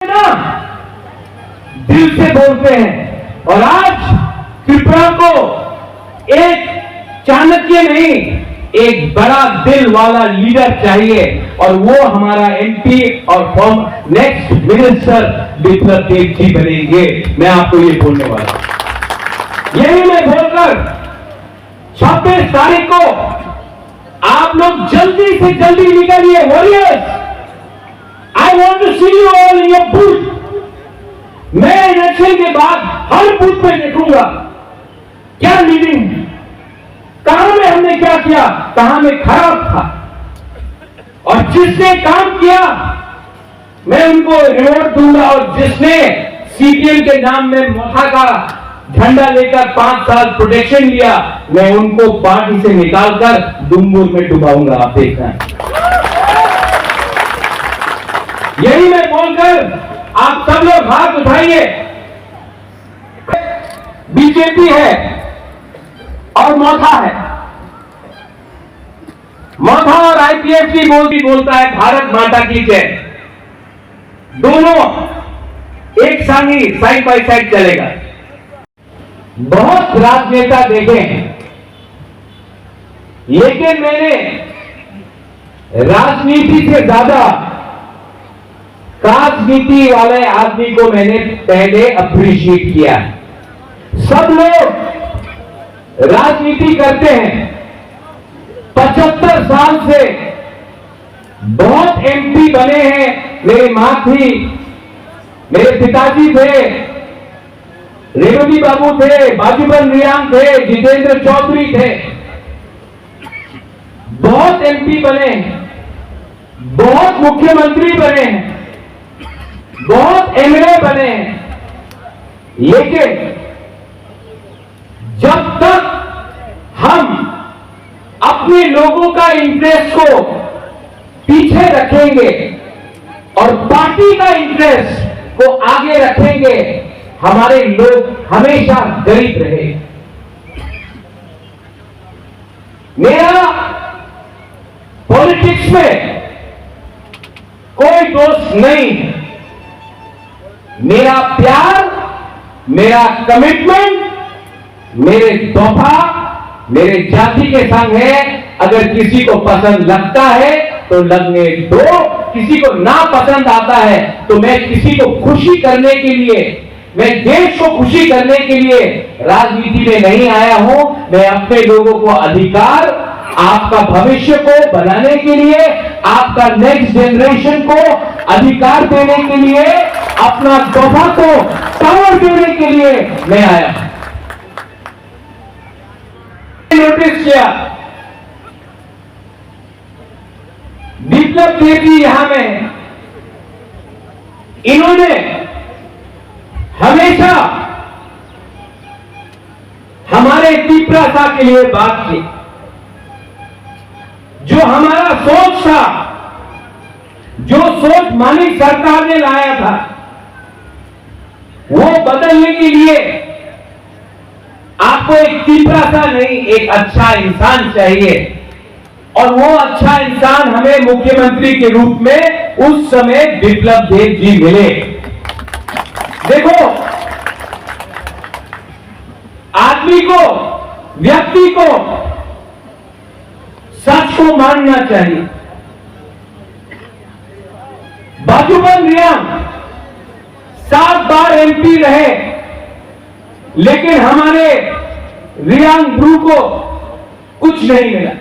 ना दिल से बोलते हैं। और आज त्रिपुरा को एक चाणक्य नहीं, एक बड़ा दिल वाला लीडर चाहिए, और वो हमारा एमपी और form next minister Biplab Dev ji बनेंगे। मैं आपको ये बोलने वाला हूं। यही मैं बोलकर 26 तारीख को आप लोग जल्दी से जल्दी निकलिए। Warriors, I want to see you all in your booth. मैं इलेक्शन के बाद हर बूथ पे देखूंगा क्या लीडिंग, कहां में हमने क्या किया, कहां में खराब था, और जिसने काम किया मैं उनको रिवॉर्ड दूंगा, और जिसने सीपीएम के नाम में मोथा का झंडा लेकर 5 साल प्रोटेक्शन लिया, मैं उनको पार्टी से निकालकर दुम्बुर में डुबाऊंगा। आप देखना, यही मैं बोलकर आप सब लोग हाथ उठाइए। बीजेपी है और मोथा है। मोथा और आईपीएफ की मोदी बोलता है भारत माता की जय। दोनों एक संग ही साइड बाय साइड चलेगा। बहुत राजनेता देखे हैं, लेकिन मैंने राजनीति से ज्यादा राजनीति वाले आदमी को मैंने पहले अप्रिशिएट किया है। सब लोग राजनीति करते हैं, 75 साल से बहुत एमपी बने हैं। मेरी मां थी, मेरे पिताजी थे, रेवती बाबू थे, बाजूबन रियांग थे, जितेंद्र चौधरी थे, बहुत एमपी बने, बहुत मुख्यमंत्री बने, बहुत एमएलए बने, लेकिन जब तक हम अपने लोगों का इंटरेस्ट को पीछे रखेंगे और पार्टी का इंटरेस्ट को आगे रखेंगे, हमारे लोग हमेशा गरीब रहे। मेरा पॉलिटिक्स में कोई दोस्त नहीं है। मेरा प्यार, मेरा कमिटमेंट मेरे तोहफा, मेरे जाति के संग है। अगर किसी को पसंद लगता है तो लगने दो, किसी को ना पसंद आता है तो मैं किसी को खुशी करने के लिए, मैं देश को खुशी करने के लिए राजनीति में नहीं आया हूं। मैं अपने लोगों को अधिकार, आपका भविष्य को बनाने के लिए, आपका नेक्स्ट जनरेशन को अधिकार देने के लिए, अपना तोहफा को पावर देने के लिए मैं आया। नोटिस किया बिप्लब देव जी यहां में, इन्होंने हमेशा हमारे त्रिपुरा के लिए बात की। जो हमारा सोच था, जो सोच मानिक सरकार ने लाया था, वो बदलने के लिए आपको एक त्रिपुरा सा नहीं, एक अच्छा इंसान चाहिए। और वो अच्छा इंसान हमें मुख्यमंत्री के रूप में उस समय बिप्लब देव जी मिले। देखो, आदमी को, व्यक्ति को सच को मानना चाहिए। बाजूबन रियांग 7 बार एमपी रहे, लेकिन हमारे रियांग ब्रू को कुछ नहीं मिला।